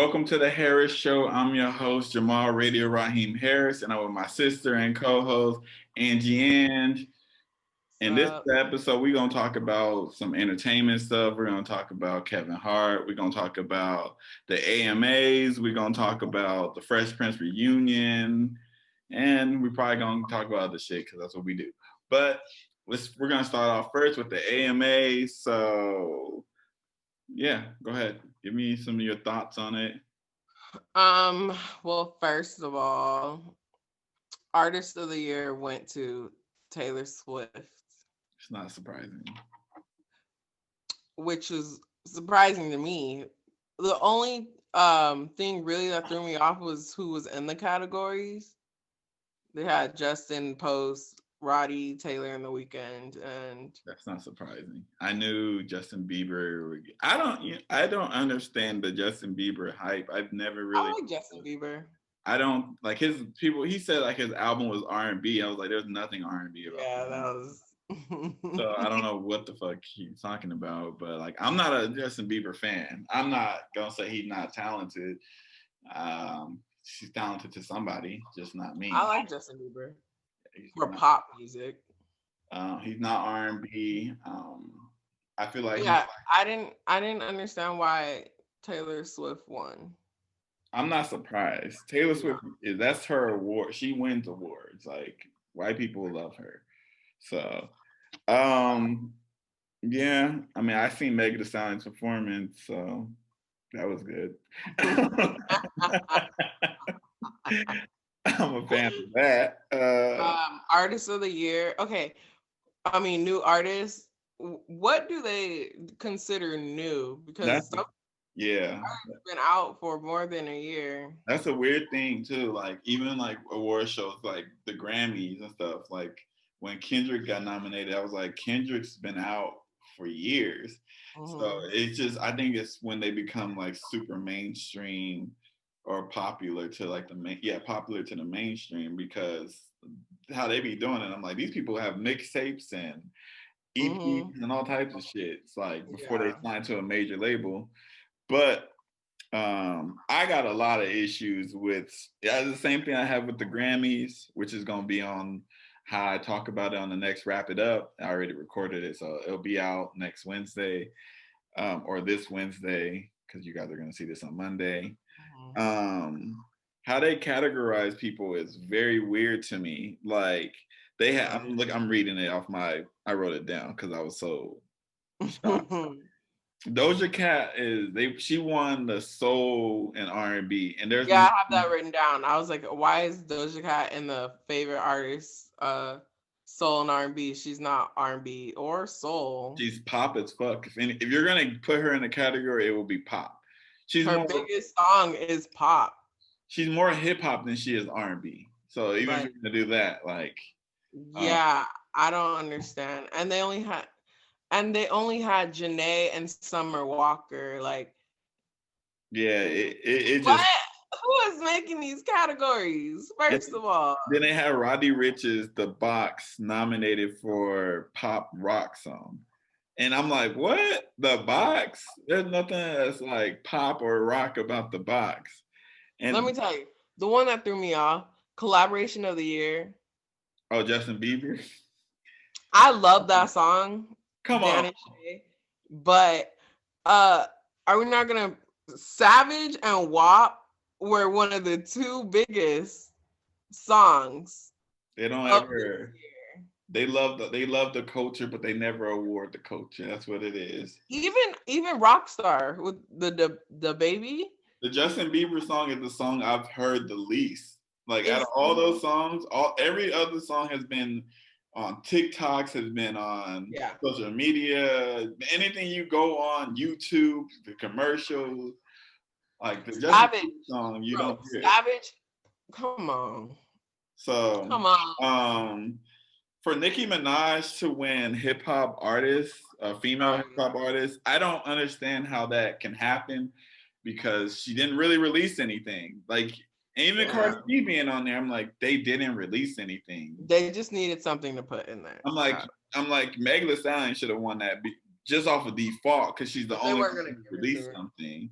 Welcome to the Harris Show. I'm your host, Jamal Radio Raheem Harris, and I'm with my sister and co-host, Angie Ang. In this episode, we're going to talk about some entertainment stuff. We're going to talk about Kevin Hart. We're going to talk about the AMAs. We're going to talk about the Fresh Prince reunion. And we're probably going to talk about other shit because that's what we do. But we're going to start off first with the AMAs. So, yeah, go ahead. Give me some of your thoughts on it. Well, first of all, Artist of the Year went to Taylor Swift. It's not surprising. Which is surprising to me. The only thing really that threw me off was who was in the categories. They had Justin, Post, Roddy, Taylor in The Weeknd, and that's not surprising. I knew Justin Bieber. I don't understand the Justin Bieber hype. I've never really. I like Justin Bieber. I don't like his people. He said like his album was R&B. I was like, there's nothing R&B about. Yeah, that was. So I don't know what the fuck he's talking about, but like I'm not a Justin Bieber fan. I'm not gonna say he's not talented. She's talented to somebody, just not me. I like Justin Bieber for pop music. He's not R&B. I feel like I didn't understand why Taylor Swift won. I'm not surprised. Taylor Swift that's her award. She wins awards. Like white people love her. So, yeah. I mean, I seen Megan Thee Stallion's performance, so that was good. I'm a fan of that. Artist of the Year. Okay. I mean, new artists. What do they consider new? Because yeah, been out for more than a year. That's a weird thing too. Like even like award shows, like the Grammys and stuff. Like when Kendrick got nominated, I was like, Kendrick's been out for years. Mm-hmm. So it's just, I think it's when they become like super mainstream or popular to like popular to the mainstream, because how they be doing it. I'm like, these people have mixtapes and EPs and all types of shit. It's like before they sign to a major label. But I got a lot of issues with the same thing I have with the Grammys, which is going to be on how I talk about it on the next Wrap It Up. I already recorded it, so it'll be out next Wednesday or this Wednesday, because you guys are going to see this on Monday. How they categorize people is very weird to me. Like they have, I'm reading it off I wrote it down because I was so shocked. Doja Cat she won the soul and R&B, and there's I have that written down. I was like, why is Doja Cat in the favorite artist soul and R&B? She's not R&B or soul. She's pop as fuck. If you're gonna put her in a category, it will be pop. Her biggest song is pop. She's more hip hop than she is R&B. So even if you're gonna do that, like I don't understand. And they only had Janae and Summer Walker. Like, it just. Who is making these categories? First of all, then they had Roddy Ricch's "The Box" nominated for pop rock song, and I'm like, what? The Box? There's nothing that's like pop or rock about The Box. And let me tell you, the one that threw me off, collaboration of the year. Oh, Justin Bieber. I love that song. Come on. But are we not gonna Savage and WAP were one of the two biggest songs. They don't ever they love the culture, but they never award the culture. That's what it is. Even Rockstar with the baby. The Justin Bieber song is the song I've heard the least. Like out of all those songs, every other song has been on TikToks, has been on social media, anything you go on YouTube, the commercials, like the Justin song, you don't hear. Savage, come on. So come on. For Nicki Minaj to win hip hop artist, female hip hop artist, I don't understand how that can happen because she didn't really release anything. Like. Even Cardi B being on there, I'm like, they didn't release anything. They just needed something to put in there. I'm like, Megan Thee Stallion should have won that just off of default because she's the only one who released something.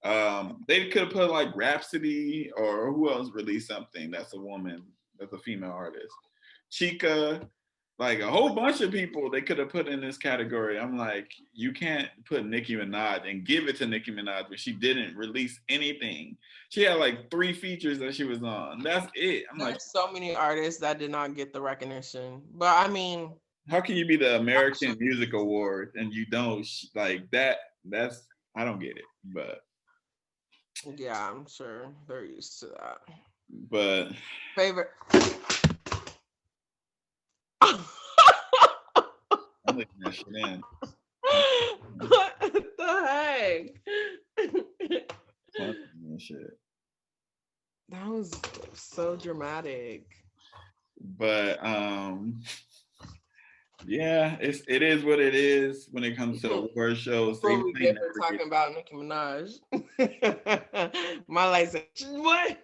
They could have put like Rhapsody or who else released something that's a woman, that's a female artist. Chica, like a whole bunch of people they could have put in this category. I'm like, you can't put Nicki Minaj and give it to Nicki Minaj when she didn't release anything. She had like 3 features that she was on. That's it. I'm like, There's so many artists that did not get the recognition. But I mean, how can you be the American Music Award and you don't like that? That's I don't get it. yeah, I'm sure they're used to that. But Favorite. I'm leaving that shit in. What the heck? Shit. That was so dramatic. But yeah, it is what it is when it comes to award shows. Before we get to talking about Nicki Minaj, my life said, what?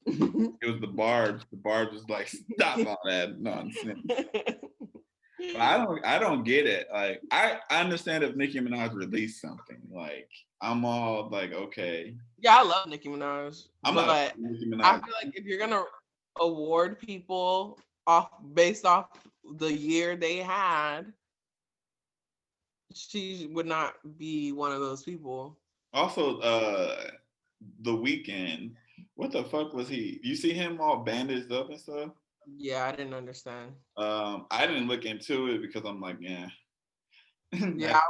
It was the Barb's. The Barb's was like, stop all that nonsense. But I don't get it. Like I understand if Nicki Minaj released something. Like I'm all like, okay. Yeah, I love Nicki Minaj. But Nicki Minaj. I feel like if you're gonna award people based off the year they had, she would not be one of those people. Also, The Weeknd. What the fuck was he? You see him all bandaged up and stuff? Yeah, I didn't understand. I didn't look into it because I'm like, yeah. yeah,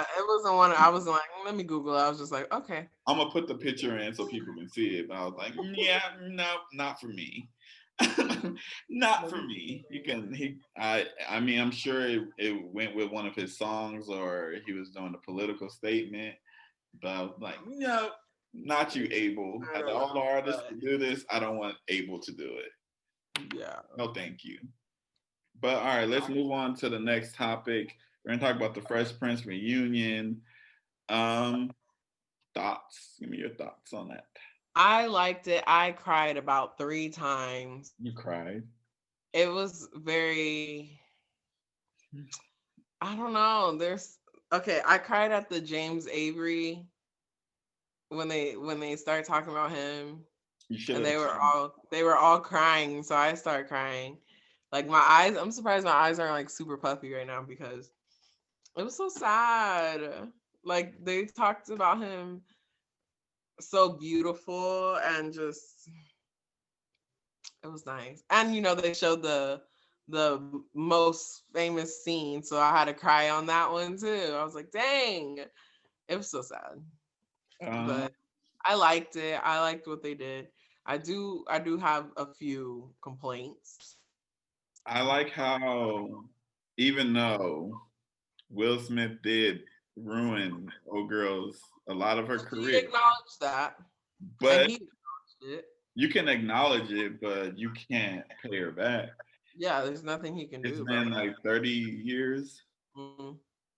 it wasn't one. I was like, let me Google it. I was just like, okay. I'm gonna put the picture in so people can see it. But I was like, yeah, no, not for me. Not for me. I mean, I'm sure it went with one of his songs or he was doing a political statement. But I was like, no, not you, Abel. Out of all the artists to do this, I don't want Abel to do it. Yeah. No, thank you. But all right, let's move on to the next topic. We're gonna talk about the Fresh Prince reunion. Thoughts? Give me your thoughts on that. I liked it. I cried about 3 times. You cried? It was very, I don't know. I cried at the James Avery when they started talking about him. And they were all crying, so I started crying. Like my eyes, I'm surprised my eyes aren't like super puffy right now because it was so sad. Like they talked about him so beautiful and just it was nice. And they showed the most famous scene, so I had to cry on that one too. I was like, dang, it was so sad. But I liked it. I liked what they did. I do have a few complaints. I like how even though Will Smith did ruin old girl's a lot of her career. He acknowledged that. But he acknowledged it. You can acknowledge it, but you can't pay her back. Yeah, there's nothing he can do. It's been like 30 years. Mm-hmm.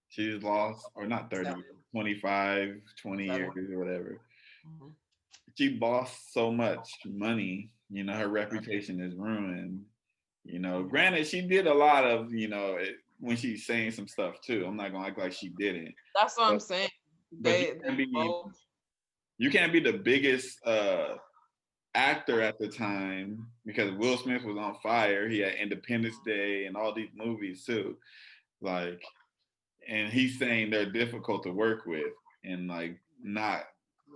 She's lost, or not 30, 25, 20 years or whatever. Mm-hmm. She lost so much money. Her reputation is ruined. Granted, she did a lot of, when she's saying some stuff too. I'm not gonna act like she didn't. That's what I'm saying. You can't be the biggest actor at the time because Will Smith was on fire. He had Independence Day and all these movies too. Like, and he's saying they're difficult to work with and like not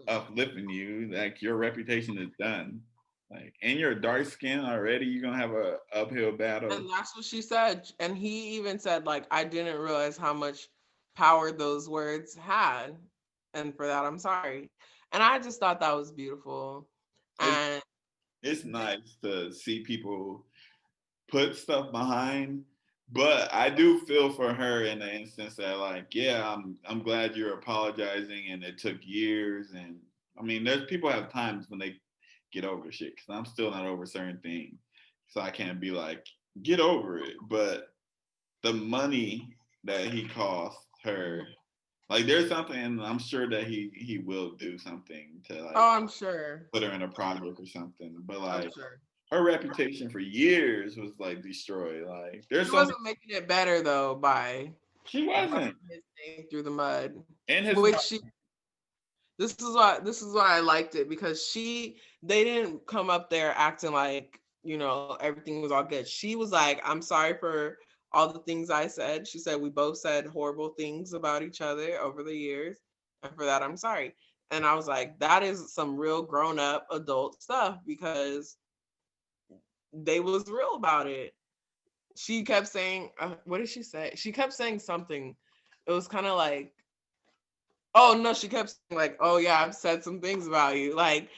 uplifting you. Like your reputation is done. Like, and you're dark skin already, you're gonna have a uphill battle. And that's what she said. And he even said, like, I didn't realize how much power those words had. And for that, I'm sorry. And I just thought that was beautiful. And it's nice to see people put stuff behind. But I do feel for her in the instance that, like, yeah, I'm glad you're apologizing, and it took years. And I mean, there's people have times when they get over shit because I'm still not over certain things, so I can't be like get over it. But the money that he cost her, like, there's something, and I'm sure that he will do something to like. Oh, I'm sure. Put her in a project or something, but like. Her reputation for years was like destroyed. Like she wasn't making it better though by she wasn't his name through the mud. And his this is why I liked it, because they didn't come up there acting like, everything was all good. She was like, I'm sorry for all the things I said. She said we both said horrible things about each other over the years, and for that I'm sorry. And I was like, that is some real grown up adult stuff, because they was real about it. She kept saying, what did she say? She kept saying something. It was kind of like, oh no, she kept saying like, oh yeah, I've said some things about you. Like,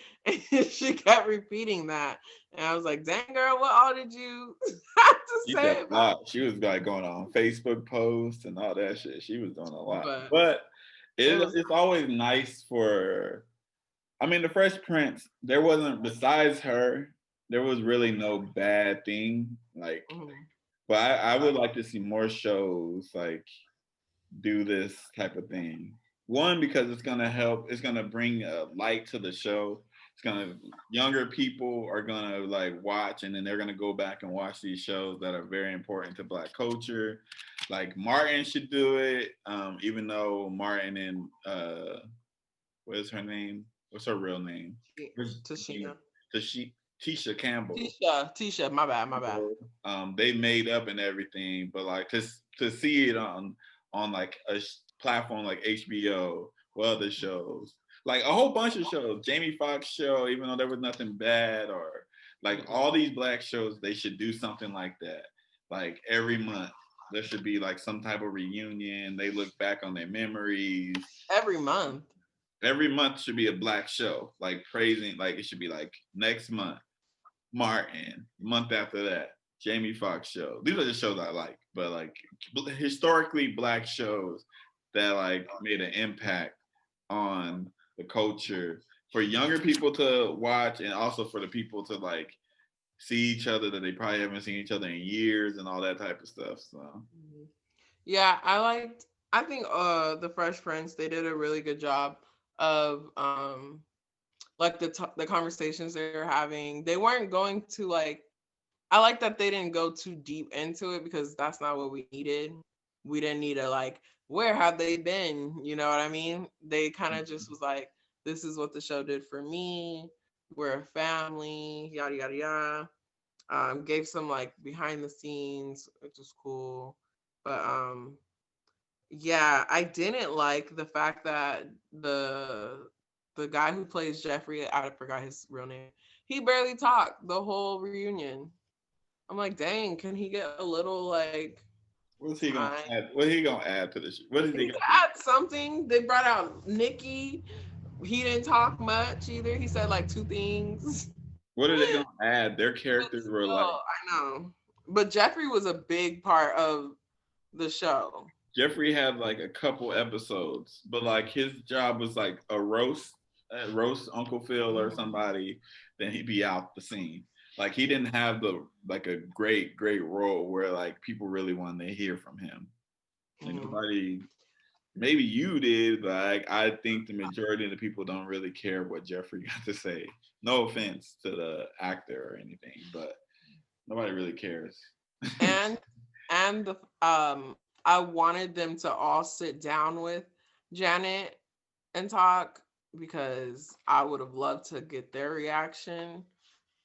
she kept repeating that. And I was like, dang girl, what all did you have to She said say a about lot. She was like going on Facebook posts and all that shit. She was doing a lot. But But it was it's always nice for, I mean, the Fresh Prince, there wasn't, besides her, there was really no bad thing. Like, but I would like to see more shows like do this type of thing. One, because it's gonna help, it's gonna bring a light to the show. It's gonna, younger people are gonna like watch, and then they're gonna go back and watch these shows that are very important to Black culture. Like Martin should do it, even though Martin and what is her name? What's her real name? Tashina. Tashi, Tisha Campbell. Tisha, my bad. They made up and everything, but like to see it on like a platform like HBO or other shows, like a whole bunch of shows, Jamie Foxx show, even though there was nothing bad, or like all these Black shows, they should do something like that. Like every month, there should be like some type of reunion. They look back on their memories. Every month. Every month should be a Black show, like praising, like it should be like next month, Martin, month after that, Jamie Foxx show. These are the shows I like, but like historically Black shows that like made an impact on the culture for younger people to watch, and also for the people to like see each other that they probably haven't seen each other in years and all that type of stuff. So yeah, I think the Fresh Prince, they did a really good job of like the conversations they were having. They weren't going to like, I like that they didn't go too deep into it, because that's not what we needed. We didn't need to like, where have they been? You know what I mean? They kind of just was like, this is what the show did for me. We're a family, yada yada yada. Gave some like behind the scenes, which was cool. But yeah, I didn't like the fact that the guy who plays Jeffrey, I forgot his real name. He barely talked the whole reunion. I'm like, dang, can he get a little like what's he gonna time? add? What he gonna add to this? What is He he could gonna add something. They brought out Nikki. He didn't talk much either. He said like two things. What are they gonna add? Their But characters were still, like, I know. But Jeffrey was a big part of the show. Jeffrey had like a couple episodes, but like his job was like roast Uncle Phil or somebody, then he'd be out the scene. Like he didn't have the like a great role where like people really wanted to hear from him. And nobody, maybe you did, but like, I think the majority of the people don't really care what Jeffrey got to say. No offense to the actor or anything, but nobody really cares. and and the I wanted them to all sit down with Janet and talk, because I would have loved to get their reaction,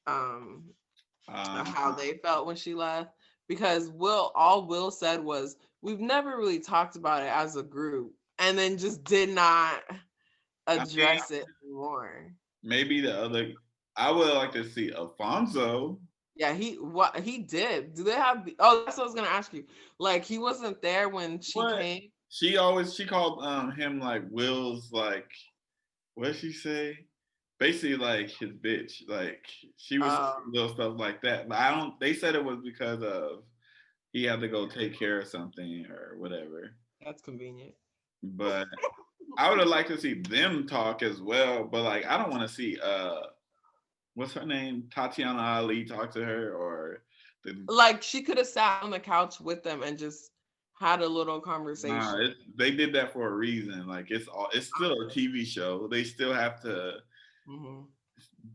um of how they felt when she left, because Will said was, we've never really talked about it as a group, and then just did not I mean, address it more. maybe the other, I would like to see Alfonso. Yeah, he did. Do they have? Oh, that's what I was gonna ask you. Like, he wasn't there when she What? came. She called him like Will's like, what did she say? Basically like his bitch. Like she was saying little stuff like that. But I don't, they said it was because of he had to go take care of something or whatever. That's convenient. But I would have liked to see them talk as well. But like I don't want to see what's her name? Tatiana Ali talk to her, or the, Like, she could have sat on the couch with them and just had a little nah, conversation. they did that for a reason. Like it's still a TV show. They still have to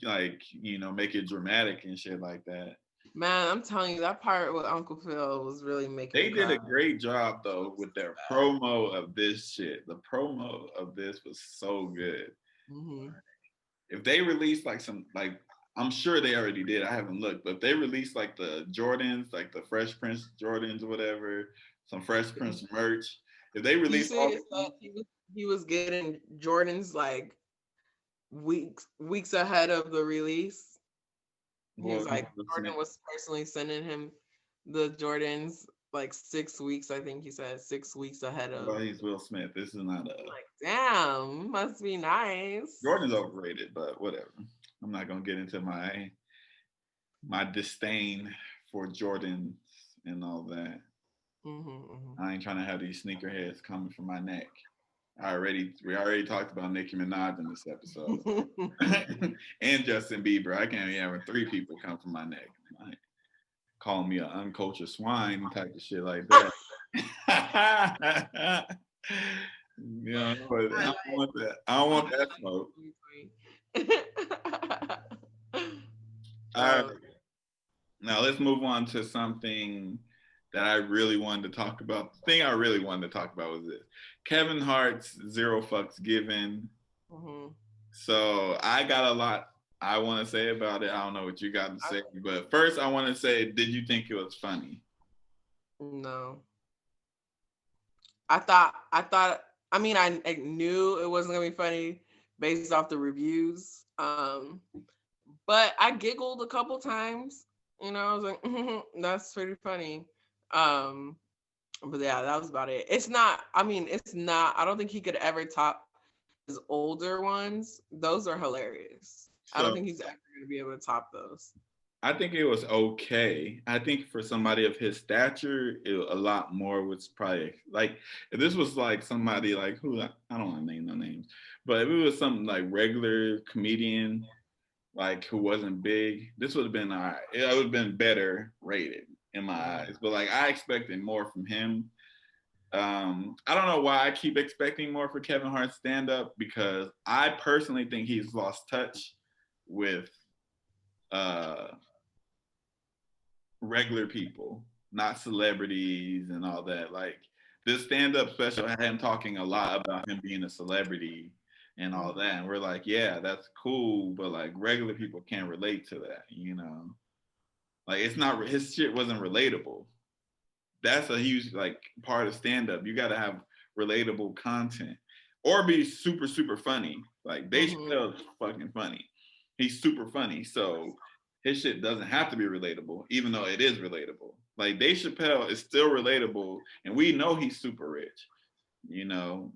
like, you know, make it dramatic and shit like that. Man, I'm telling you, that part with Uncle Phil was really making me They did cry. a great job though with their promo of this shit. The promo of this was so good. If they release like I'm sure they already did. I haven't looked, but if they release like the Jordans, like the Fresh Prince Jordans or whatever, some Fresh Prince merch. If they He release all said that he was getting Jordans like weeks ahead of the release. He was well, like Jordan was personally sending him the Jordans like 6 weeks. I think he said 6 weeks ahead of. he's Will Smith. This is not a Like, damn, must be nice. Jordan's overrated, but whatever. I'm not gonna get into my disdain for Jordans and all that. I ain't trying to have these sneakerheads coming from my neck. We already talked about Nicki Minaj in this episode. And Justin Bieber. I can't even have 3 people come from my neck. Like, calling me an uncultured swine type of shit like that. But I don't want that. I don't want that smoke. All right. Now let's move on to something that I really wanted to talk about. The thing I really wanted to talk about was this. Kevin Hart's Zero Fucks Given. So I got a lot I want to say about it. I don't know what you got to say, but first I want to say, did you think it was funny? No. I mean, I knew it wasn't gonna be funny based off the reviews. But I giggled a couple times. You know, I was like, that's pretty funny. But yeah, that was about it. It's not, I don't think he could ever top his older ones. Those are hilarious. So, I don't think he's ever going to be able to top those. I think it was okay. I think for somebody of his stature, a lot more was probably like, if this was like somebody like who, I don't want to name no names, but if it was something like regular comedian, like who wasn't big, this would have been all right. It would have been better rated in my eyes. But like I expected more from him. I don't know why I keep expecting more for Kevin Hart's stand-up, because I personally think he's lost touch with regular people, not celebrities and all that. Like this stand-up special had him talking a lot about him being a celebrity and all that. And we're like, yeah, that's cool, but like regular people can't relate to that, you know? Like it's not, his shit wasn't relatable. That's a huge like part of stand-up. You gotta have relatable content or be super, super funny. Like Dave Chappelle's fucking funny. He's super funny. So his shit doesn't have to be relatable, even though it is relatable. Like Dave Chappelle is still relatable, and we know he's super rich. You know,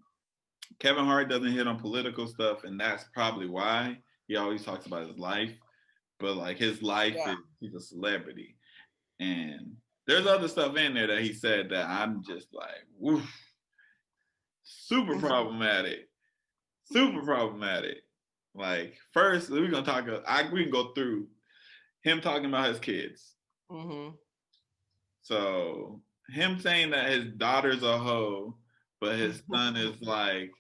Kevin Hart doesn't hit on political stuff, and that's probably why he always talks about his life. But like his life is, he's a celebrity. And there's other stuff in there that he said that I'm just like, woof, super problematic. Super problematic. Like, first, we can go through him talking about his kids. So, him saying that his daughter's a hoe, but his son is like,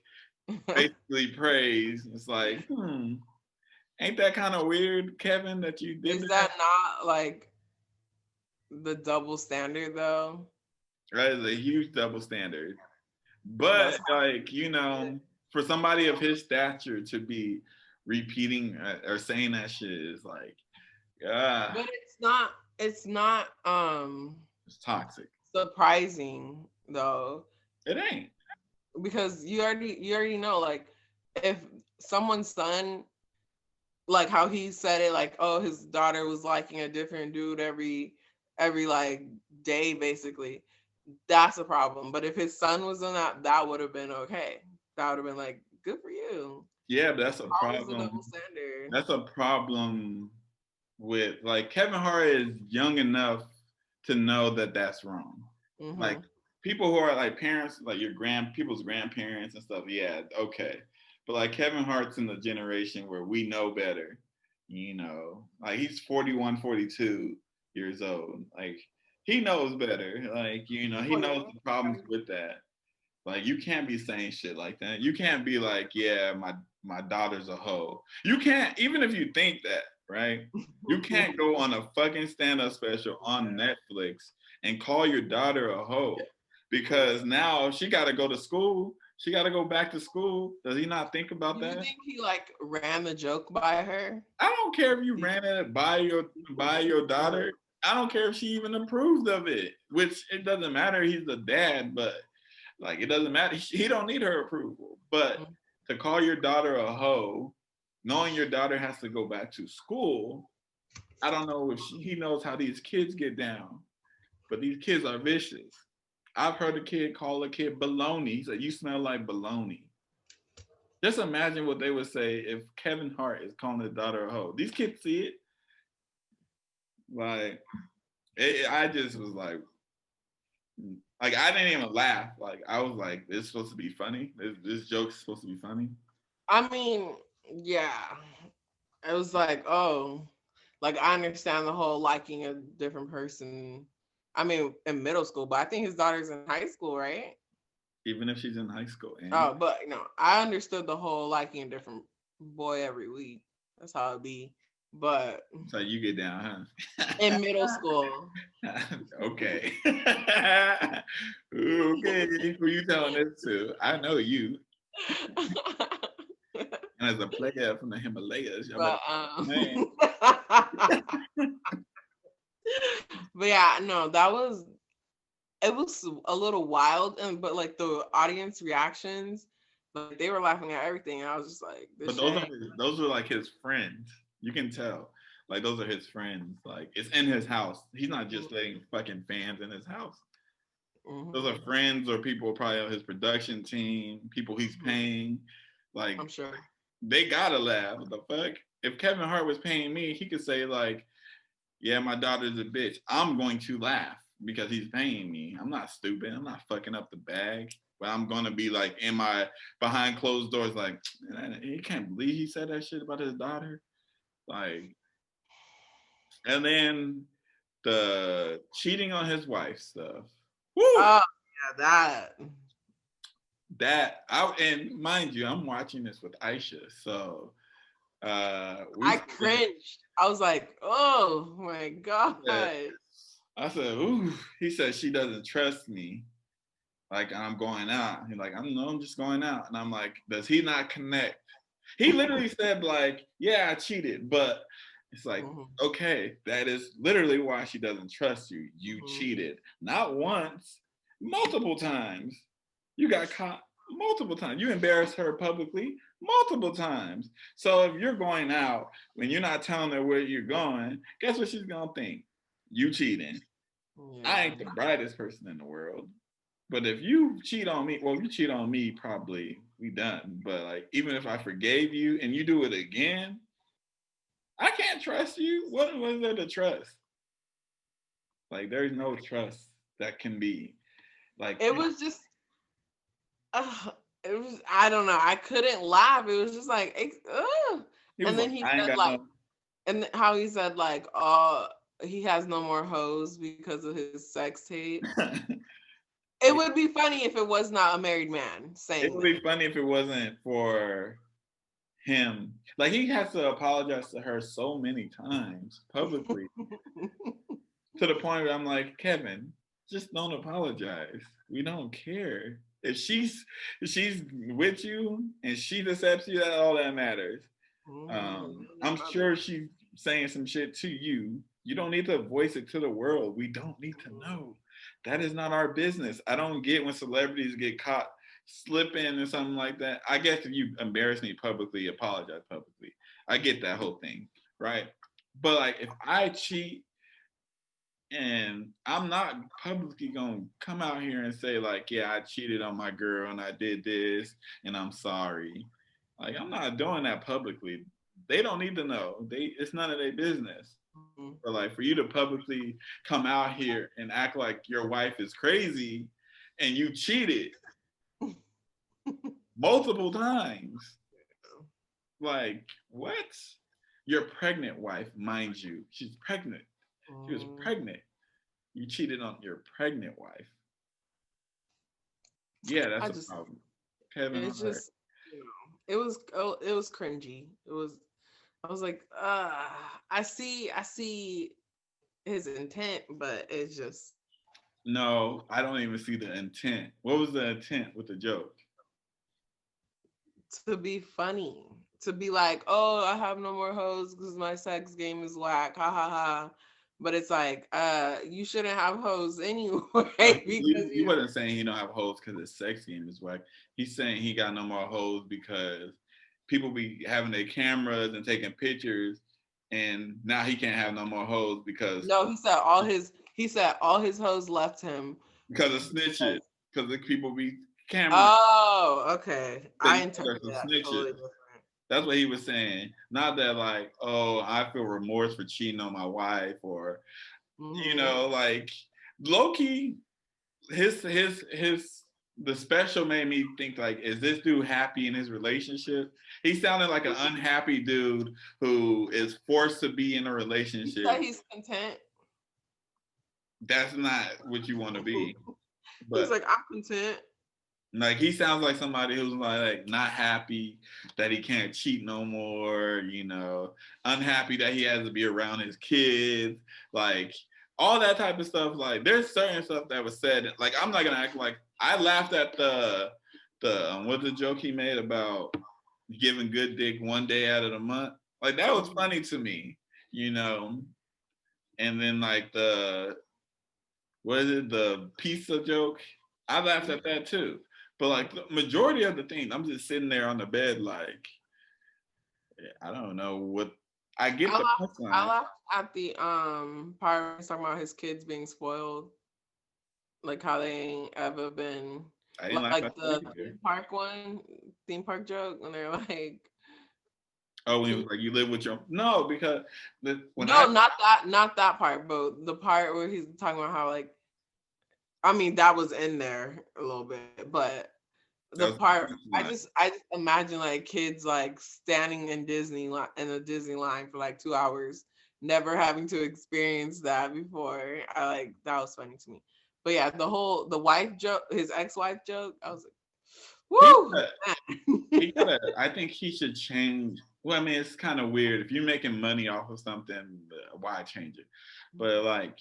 basically praised. It's like, ain't that kind of weird, Kevin, that you did Is that not like the double standard though? That is a huge double standard. But like, you know, for somebody of his stature to be repeating or saying that shit is like, yeah. But it's not it's toxic. Surprising though. It ain't. Because you already know, like, if someone's son, like how he said it, like, oh, his daughter was liking a different dude every like day, basically, that's a problem. But if his son was on that would have been okay. That would have been like, good for you. Yeah, but that's a problem. That's a problem with, like, Kevin Hart is young enough to know that that's wrong. Like, people who are like parents, like your people's grandparents and stuff, yeah, okay. But like Kevin Hart's in the generation where we know better, you know, like he's 41, 42 years old. Like he knows better. Like, you know, he knows the problems with that. Like you can't be saying shit like that. You can't be like, yeah, my daughter's a hoe. You can't, even if you think that, right? You can't go on a fucking stand-up special on Netflix and call your daughter a hoe, because now she got to go to school She got to go back to school. Does he not think about Do you that? think he like ran the joke by her? I don't care if you ran it by your daughter. I don't care if she even approved of it. Which it doesn't matter. He's the dad, but like it doesn't matter. He don't need her approval. But to call your daughter a hoe, knowing your daughter has to go back to school, I don't know if he knows how these kids get down. But these kids are vicious. I've heard a kid call a kid baloney. So you smell like baloney. Just imagine what they would say if Kevin Hart is calling his daughter a hoe. These kids see it. Like, I just was like I didn't even laugh. Like, I was like, this is supposed to be funny. This joke's supposed to be funny. I mean, yeah. It was like, oh, like I understand the whole liking a different person. I mean, in middle school, but I think his daughter's in high school, right? Even if she's in high school. Oh, but I understood the whole liking a different boy every week. That's how it be. But so you get down, huh? In middle school. Okay. Okay. Who you telling this to? I know you. And as a player from the Himalayas, but yeah, no, it was a little wild, but like the audience reactions, like they were laughing at everything, and I was just like, but those are like his friends. You can tell, like those are his friends. Like it's in his house. He's not just letting fucking fans in his house. Those are friends or people probably on his production team, people he's paying. Like I'm sure they gotta laugh. What the fuck? If Kevin Hart was paying me, he could say like, "Yeah, my daughter's a bitch." I'm going to laugh because he's paying me. I'm not stupid. I'm not fucking up the bag. But I'm gonna be like in my behind closed doors, like he can't believe he said that shit about his daughter. Like, and then the cheating on his wife stuff. Woo! Oh yeah, and mind you, I'm watching this with Aisha, so I cringed. I was like, oh my god. I said, ooh. He said she doesn't trust me. Like I'm going out. He's like, I'm just going out. And I'm like, does he not connect? He literally said, like, yeah, I cheated, but it's like, okay, that is literally why she doesn't trust you. You cheated. Not once, multiple times. You got caught multiple times. You embarrassed her publicly multiple times. So if you're going out when you're not telling her where you're going, guess what she's gonna think? You cheating. Yeah. I ain't the brightest person in the world. But if you cheat on me, well, if you cheat on me, probably we done. But like, even if I forgave you and you do it again, I can't trust you. What is there to trust? Like, there's no trust that can be. Like, it was just, it was. I don't know. I couldn't laugh. It was just like, and then he said like, and how he said like, oh, he has no more hoes because of his sex tape. It would be funny if it was not a married man saying it would be funny if it wasn't for him. Like he has to apologize to her so many times publicly to the point where I'm like, Kevin, just don't apologize. We don't care. If she's with you and she accepts you, that's all that matters. I'm sure she's saying some shit to you. You don't need to voice it to the world. We don't need to know. That is not our business. I don't get when celebrities get caught slipping or something like that. I guess if you embarrass me publicly, apologize publicly. I get that whole thing, right? But like if I cheat and I'm not publicly gonna come out here and say like, yeah, I cheated on my girl and I did this and I'm sorry. Like I'm not doing that publicly. They don't need to know. It's none of their business. But like for you to publicly come out here and act like your wife is crazy and you cheated multiple times. Like, what? Your pregnant wife, mind you. She's pregnant. She was pregnant. You cheated on your pregnant wife. Yeah, that's a problem. Kevin Hart. Just, it was cringy. I was like, I see his intent, but it's just. No, I don't even see the intent. What was the intent with the joke? to be funny, to be like, oh, I have no more hoes because my sex game is whack, ha ha ha. But it's like, you shouldn't have hoes anyway because He wasn't saying he don't have hoes because his sex game is whack. He's saying he got no more hoes because people be having their cameras and taking pictures, and now he can't have no more hoes because no, he said all his hoes left him of snitches, because the people be cameras. Oh, okay. I interpreted Some that snitches. totally different. That's what he was saying. Not that like, oh, I feel remorse for cheating on my wife, or you know, like low key, his the special made me think like, is this dude happy in his relationship? He sounded like an unhappy dude who is forced to be in a relationship. He said he's content. That's not what you want to be. But he's like, I'm content. Like he sounds like somebody who's like not happy that he can't cheat no more, you know, unhappy that he has to be around his kids, like all that type of stuff. Like there's certain stuff that was said. Like I'm not gonna act like I laughed at the what's the joke he made about giving good dick one day out of the month. Like that was funny to me, you know. And then like the pizza joke? I laughed at that too. But like the majority of the things, I'm just sitting there on the bed like, I don't know what I get the punchline. I laughed at the part talking about his kids being spoiled, like how they ain't ever been. I didn't like the theme park joke when they're like, oh, when it was like you live with your not that part, but the part where he's talking about how like, I mean that was in there a little bit, but the part I just imagine like kids like standing in the Disney line for like 2 hours, never having to experience that before. That was funny to me. But yeah, the wife joke, his ex-wife joke, I was like, woo! I think he should change. Well, I mean, it's kind of weird. If you're making money off of something, why change it? But like,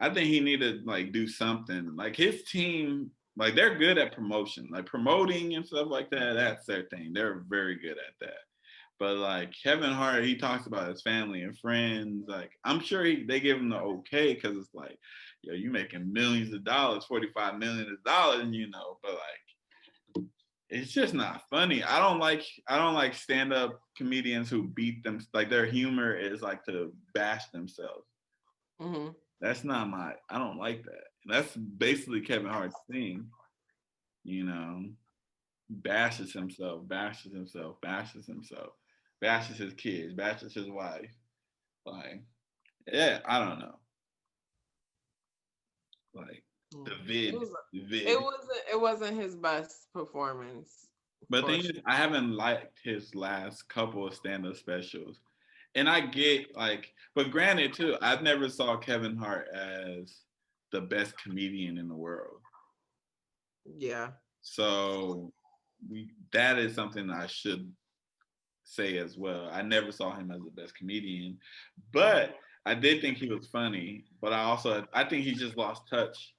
I think he need to like do something. Like his team, like they're good at promotion, like promoting and stuff like that. That's their thing. They're very good at that. But like Kevin Hart, he talks about his family and friends. Like I'm sure they give him the okay because it's like, yo, you making millions of dollars, $45 million, and you know. But like, it's just not funny. I don't like stand-up comedians who beat them. Like their humor is like to bash themselves. Mm-hmm. That's not I don't like that. That's basically Kevin Hart's thing. You know, bashes himself, bashes his kids, bashes his wife. Like, yeah, I don't know. Like the vid. It wasn't his best performance. But the thing is, I haven't liked his last couple of stand-up specials. And I get like, but granted too, I've never saw Kevin Hart as the best comedian in the world. Yeah. So that is something I should say as well. I never saw him as the best comedian, but I did think he was funny. But I think he just lost touch.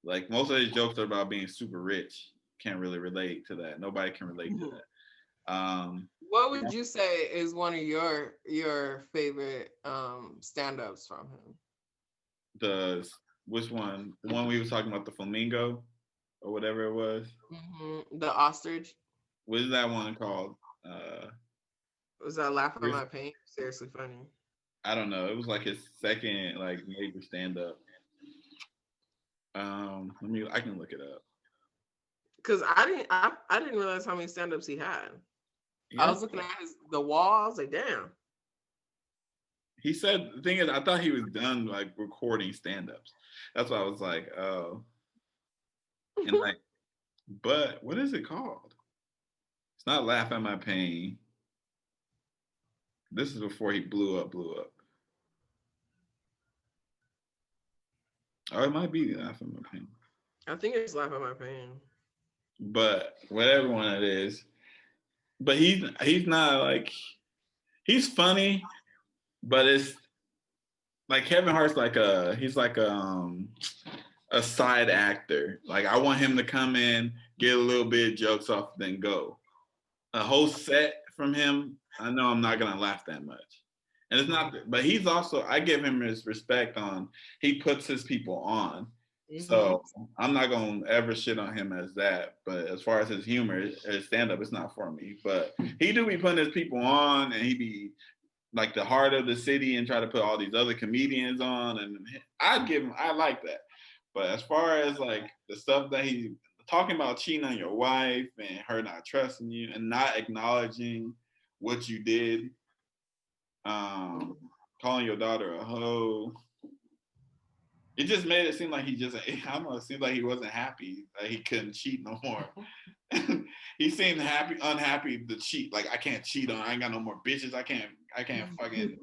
Like most of his jokes are about being super rich. Can't really relate to that. Nobody can relate to that. What would you say is one of your favorite stand-ups from him? Which one? The one we were talking about, the flamingo or whatever it was? Mm-hmm. The ostrich. What is that one called? Was that Laugh at My Pain? Seriously funny. I don't know. It was like his second like major stand-up. I can look it up. Cause I didn't realize how many stand-ups he had. Yeah. I was looking at the wall. I was like, damn. He said the thing is, I thought he was done like recording stand-ups. That's why I was like, oh. And like, but what is it called? It's not Laugh at My Pain. This is before he blew up. Oh, it might be Laugh at My Pain. I think it's Laugh at My Pain. But whatever one it is. But he's not like, he's funny, but it's like Kevin Hart's like he's like a side actor. Like I want him to come in, get a little bit of jokes off, then go. a whole set from him, I know I'm not gonna laugh that much. And it's not, but he's also, I give him his respect on, he puts his people on. Mm-hmm. So I'm not gonna ever shit on him as that. But as far as his humor, his stand up, it's not for me. But he do be putting his people on, and he be like the heart of the city and try to put all these other comedians on. And I'd give him, I like that. But as far as like the stuff that he talking about cheating on your wife and her not trusting you and not acknowledging what you did, um, calling your daughter a hoe, it just made it seem like he just, I don't know, it seemed like he wasn't happy that he couldn't cheat no more. He seemed happy, unhappy to cheat. Like I can't cheat on. I ain't got no more bitches. I can't fucking.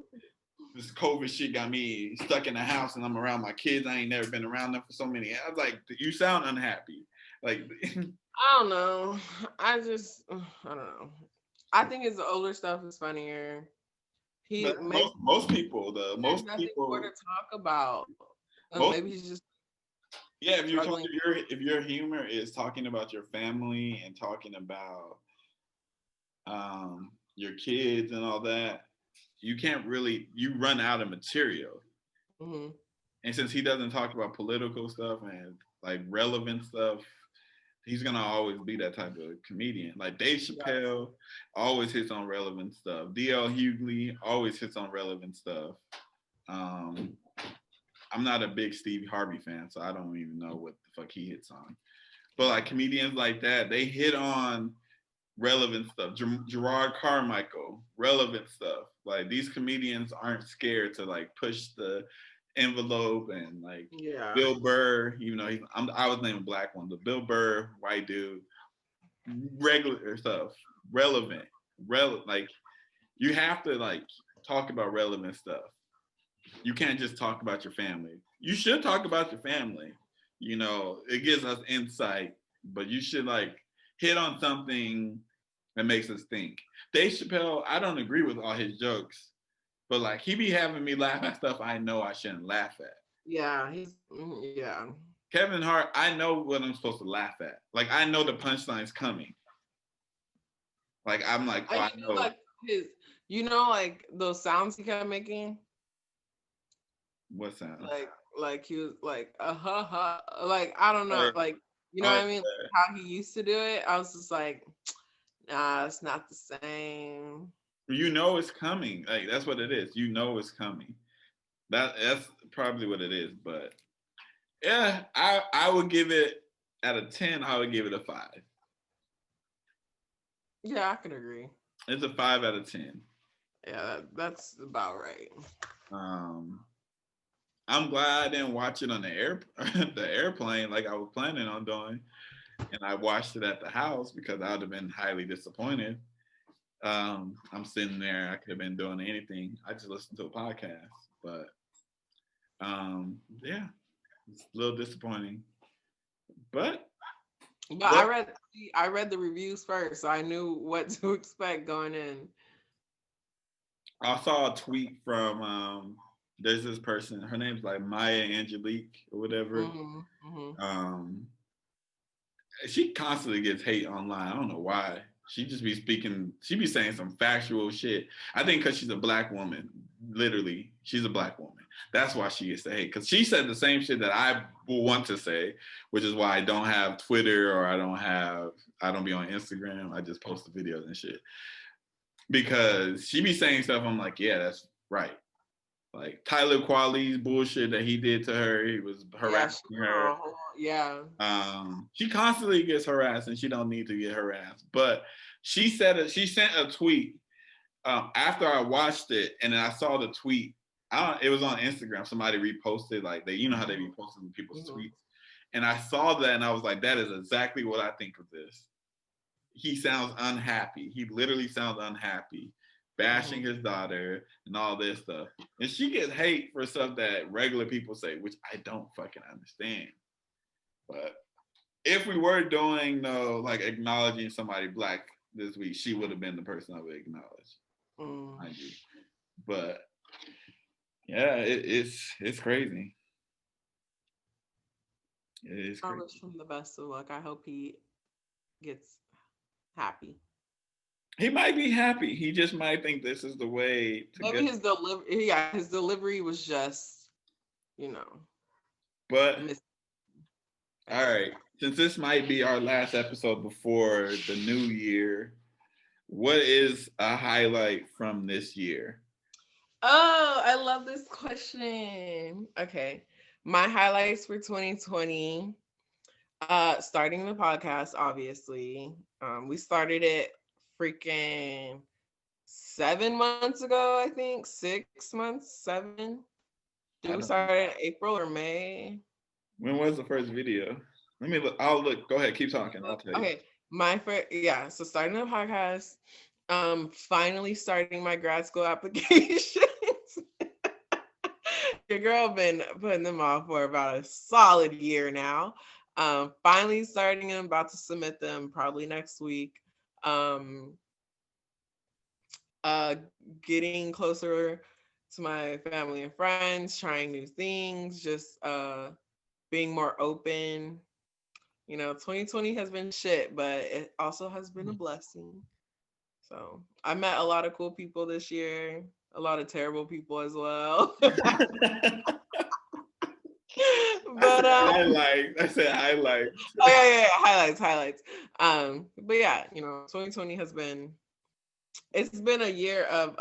This COVID shit got me stuck in the house, and I'm around my kids. I ain't never been around them for so many. I was like, you sound unhappy. Like, I don't know. I don't know. I think his older stuff is funnier. He but maybe most people, there's nothing more to talk about. most Maybe he's just yeah. struggling. If your humor is talking about your family and talking about your kids and all that, you can't really you run out of material. Mm-hmm. And since he doesn't talk about political stuff and like relevant stuff, he's gonna always be that type of comedian. Like Dave Yeah. Chappelle always hits on relevant stuff. DL Hughley always hits on relevant stuff. Um, I'm not a big Steve Harvey fan, so I don't even know what the fuck he hits on. But like comedians like that, they hit on relevant stuff. Gerard Carmichael, relevant stuff. Like these comedians aren't scared to like push the envelope and like Yeah. Bill Burr, even though I was named a black one, but Bill Burr, white dude, regular stuff, relevant, like you have to like talk about relevant stuff. You can't just talk about your family. You should talk about your family. You know, it gives us insight, but you should like hit on something that makes us think. Dave Chappelle, I don't agree with all his jokes, but like he be having me laugh at stuff I know I shouldn't laugh at. Yeah. Yeah. Kevin Hart, I know what I'm supposed to laugh at. Like I know the punchline's coming. Like I'm like, oh, I You know, know like his, like those sounds he kept making. what sounds. Like he was like like I don't Oh, know, yeah. like Oh, what I mean, yeah. how he used to do it. I was just like, nah, it's not the same. You know it's coming. Like that's what it is. You know it's coming. That's probably what it is. But yeah, I would give it out of 10. I would give it a 5. Yeah, I can agree. It's a 5 out of 10. Yeah, that's about right. Um, I'm glad I didn't watch it on the airplane like I was planning on doing, and I watched it at the house because I would have been highly disappointed. I'm sitting there. I could have been doing anything. I just listened to a podcast, but yeah, it's a little disappointing. But But look, I read the reviews first, so I knew what to expect going in. I saw a tweet from there's this person. Her name's like Maya Angelique or whatever. Mm-hmm, mm-hmm. Um, she constantly gets hate online. I don't know why. She just be speaking. She be saying some factual shit. I think because she's a black woman. Literally, she's a black woman. That's why she gets the hate. Because she said the same shit that I want to say, which is why I don't have Twitter or I don't be on Instagram. I just post the videos and shit. Because she be saying stuff. I'm like, yeah, that's right. Like Tyler Quali's bullshit that he did to her. He was Yeah, harassing her. yeah. She constantly gets harassed, and she don't need to get harassed. But she sent a tweet after I watched it, and then I saw the tweet. It was on Instagram. Somebody reposted like you know how they reposted people's Mm-hmm. tweets, and I saw that, and I was like, that is exactly what I think of this. He sounds unhappy. He literally sounds unhappy, bashing Mm-hmm. his daughter and all this stuff. And she gets hate for stuff that regular people say, which I don't fucking understand. But if we were doing like acknowledging somebody black this week, she would have been the person I would acknowledge. Mm. I do. But yeah, it's crazy. It is I crazy. wish him the best of luck. I hope he gets happy. He might be happy. He just might think this is the way to go. Maybe his delivery was just, you know, But miss. I all guess. right, since this might be our last episode before the new year, what is a highlight from this year? Oh, I love this question. Okay. My highlights for 2020, starting the podcast, obviously. We started it freaking 7 months ago, I think. 6 months, seven. Did I we don't start in April or May? When was the first video? Let me look. I'll look. Go ahead. Keep talking. I'll tell you. Okay. My first, yeah. So starting the podcast, finally starting my grad school applications. Your girl been putting them off for about a solid year now. Finally starting them, about to submit them probably next week. Um, uh, Getting closer to my family and friends, trying new things, just being more open. 2020 has been shit, but it also has been a blessing. So I met a lot of cool people this year, a lot of terrible people as well. I said But highlight. I said highlight. oh yeah, highlights. But yeah, 2020 has been, it's been a year of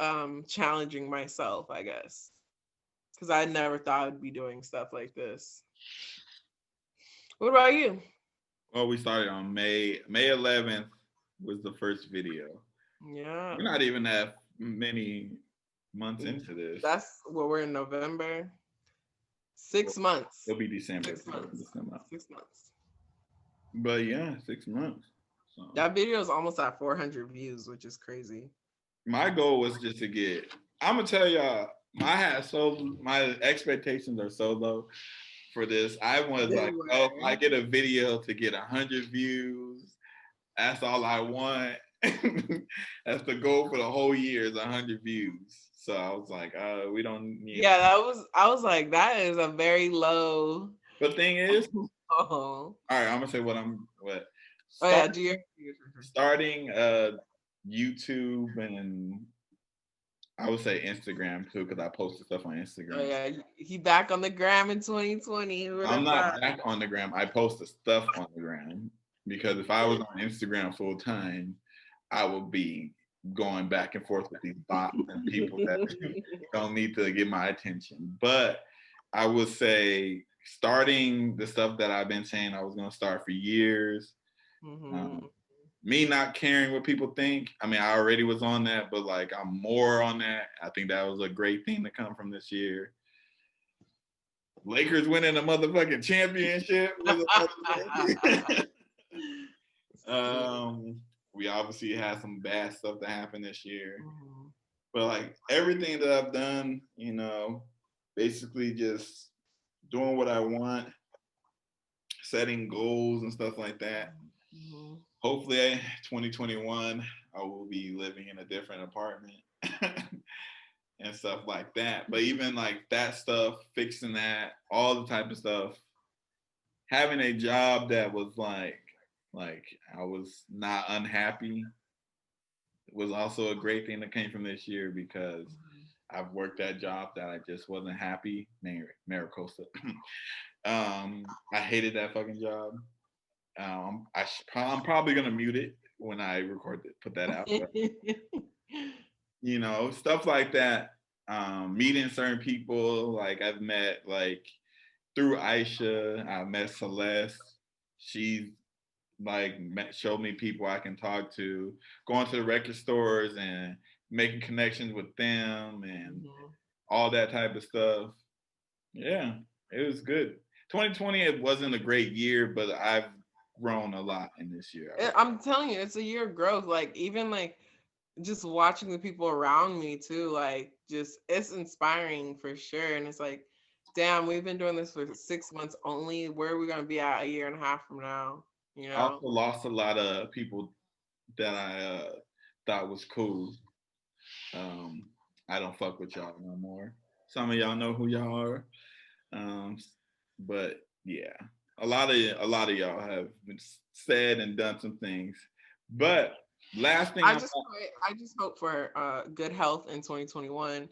challenging myself, I guess, because I never thought I'd be doing stuff like this. What about you? Well, we started on May 11th was the first video. Yeah, We're not even that many months into this. that's what we're in November. 6 months. It'll be December. 6 months. December. 6 months. But yeah, 6 months. So That video is almost at 400 views, which is crazy. my goal was just to get. I'm gonna tell y'all, my expectations are so low for this. I was like, oh, if I get a video to get 100 views, that's all I want. That's the goal for the whole year is 100 views. So I was like, we don't need. Yeah, I was like, that is a very low. The thing is, Oh, all right, I'm gonna say what. oh yeah, Starting YouTube and I would say Instagram too, because I posted stuff on Instagram. Oh yeah, he back on the gram in 2020. I'm not back on the gram. I post the stuff on the gram because if I was on Instagram full time, I would be going back and forth with these bots and people that don't need to get my attention. But I would say starting the stuff that I've been saying I was going to start for years. Me not caring what people think. I mean, I already was on that, but like I'm more on that. I think that was a great thing to come from this year. Lakers winning a motherfucking championship. We obviously had some bad stuff that happened this year. But like everything that I've done, basically just doing what I want, setting goals and stuff like that. Hopefully 2021 I will be living in a different apartment and stuff like that. But even like that stuff, fixing that, all the type of stuff, having a job that was like I was not unhappy was also a great thing that came from this year because I've worked that job that I just wasn't happy. Maricosta. I hated that fucking job. I'm probably gonna mute it when I record it, put that out. But, stuff like that. Meeting certain people, like I've met, like through Aisha, I met Celeste. She's like showed me people I can talk to, going to the record stores and making connections with them and all that type of stuff. Yeah, it was good. 2020, it wasn't a great year, but I've grown a lot in this year. I'm telling you, it's a year of growth. Like even like just watching the people around me too, like just it's inspiring for sure. And it's like, damn, we've been doing this for 6 months only. Where are we gonna be at a year and a half from now? I also lost a lot of people that I thought was cool. I don't fuck with y'all no more. Some of y'all know who y'all are. But yeah, a lot of y'all have been said and done some things. But Last thing I just hope for good health in 2021.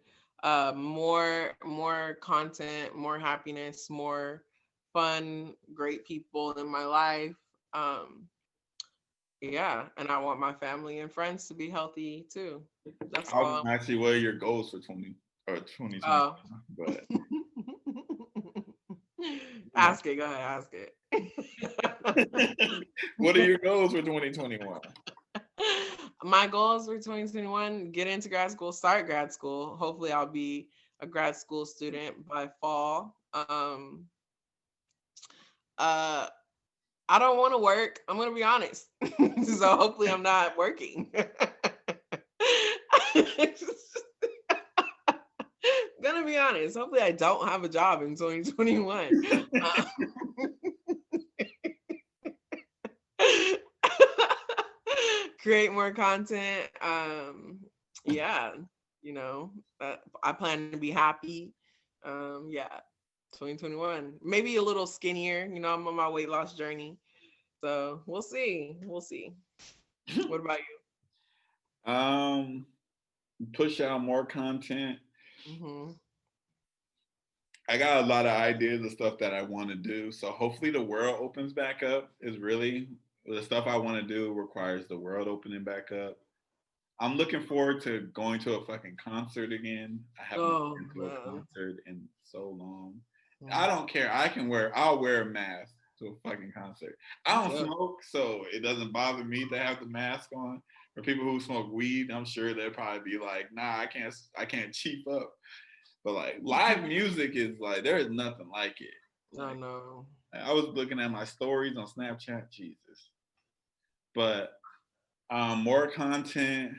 More content, more happiness, more fun, great people in my life. Um, yeah, and I want my family and friends to be healthy too. That's I was all. actually, what are your goals for 2020? Oh. But Ask it. Go ahead. Ask it. what are your goals for 2021? My goals for 2021: get into grad school, start grad school. Hopefully, I'll be a grad school student by fall. Uh, I don't want to work. I'm gonna be honest. So hopefully, I'm not working. Gonna be honest. Hopefully, I don't have a job in 2021. Create more content. Yeah, you know, I plan to be happy. Yeah, 2021. Maybe a little skinnier. You know, I'm on my weight loss journey. So we'll see. We'll see. What about Push out more content. you? Mm-hmm. I got a lot of ideas of stuff that I want to do. So hopefully the world opens back up. Is really the stuff I want to do requires the world opening back up. I'm looking forward to going to a fucking concert again. I have not Oh been to a man. concert in so long. I Mm. don't care. I'll wear a mask to a fucking concert. I don't Yeah. smoke, so it doesn't bother me to have the mask on. For people who smoke weed, I'm sure they'll probably be like, nah, I can't cheap up. But like live music is like, there is nothing like it. I Like know. I was looking at my stories on Snapchat, Jesus. But more content.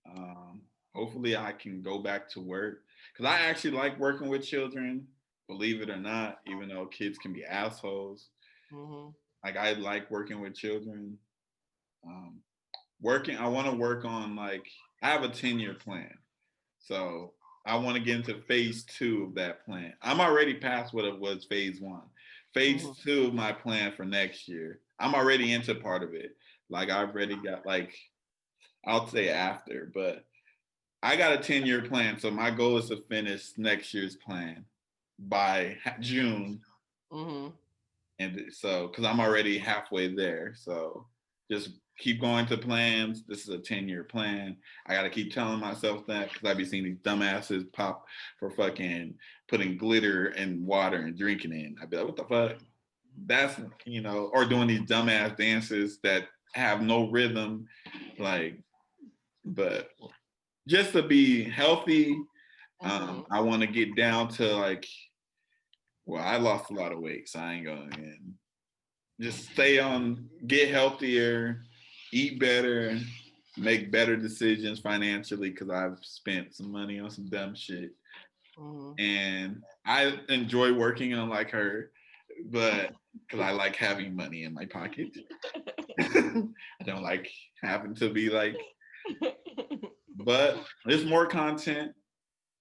Um, Hopefully, I can go back to work because I actually like working with children. Believe it or not, even though kids can be assholes, Mm-hmm. like I like working with children. Um, I want to work on like I have a 10-year plan, so I want to get into phase two of that plan. I'm already past what it was phase one. Phase Mm-hmm. two of my plan for next year. I'm already into part of it. Like I've already got like I'll say after, but I got a 10-year plan. So my goal is to finish next year's plan by June. Mm-hmm. And so, because I'm already halfway there. So just keep going to plans. This is a 10-year plan. I got to keep telling myself that because I be seeing these dumbasses pop for fucking putting glitter in water and drinking it. I'd be like, what the fuck? That's, or doing these dumbass dances that have no rhythm. Like, but just to be healthy, Mm-hmm. I want to get down to like, well, I lost a lot of weight, so I ain't going to just stay on, get healthier, eat better, make better decisions financially because I've spent some money on some dumb shit. Mm-hmm. And I enjoy working on like her, but because I like having money in my pocket. I don't like having to be like, but there's more content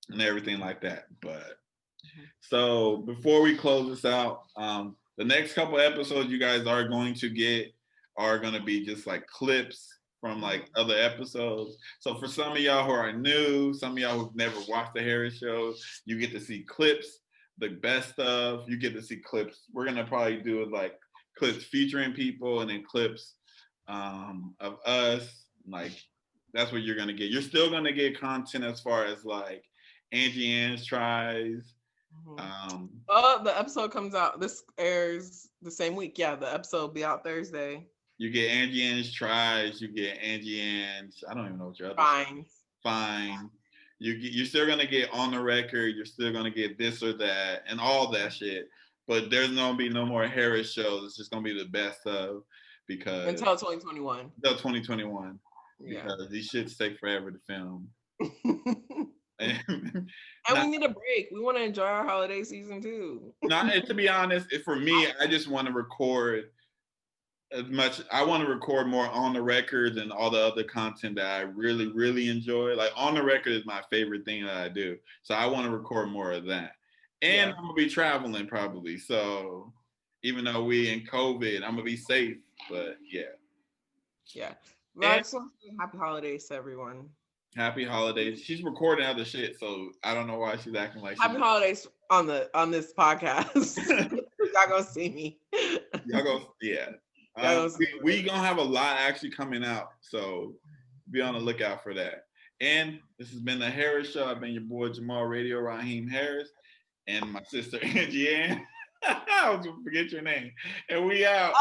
and everything like that. But so before we close this out, the next couple episodes you guys are going to get are going to be just like clips from like other episodes. So for some of y'all who are new, some of y'all who've never watched the Harris show, you get to see clips, the best of. You get to see clips. We're gonna probably do it like clips featuring people and then clips of us. Like that's what you're gonna get. You're still gonna get content as far as like Angie Ang's tries. Oh, the episode comes out. This airs the same week. Yeah, the episode will be out Thursday. You get Angie Ann's tries. You get Angie Ann's. I don't even know what your other Fine. fine. You're still gonna get on the record. You're still gonna get this or that and all that shit. But there's gonna be no more Harris shows. It's just gonna be the best of because Until 2021. until 2021 Yeah. because these shits take forever to film. And And we need a break. We want to enjoy our holiday season too. not to be honest, for me, I just want to record as much. I want to record more on the record and all the other content that I really, really enjoy. Like on the record is my favorite thing that I do. So I want to record more of that. And I'm gonna be traveling probably. So even though we in COVID, I'm gonna be safe. But yeah. Yeah. I just want to say happy holidays to everyone. Happy holidays. She's recording other shit, so I don't know why she's acting like happy holidays on this podcast. Y'all gonna see me. Y'all go, yeah. We gonna have a lot actually coming out, so be on the lookout for that. And this has been the Harris Show. I've been your boy Jamal Radio Raheem Harris, and my sister Angie Ang. I was gonna forget your name, and we out.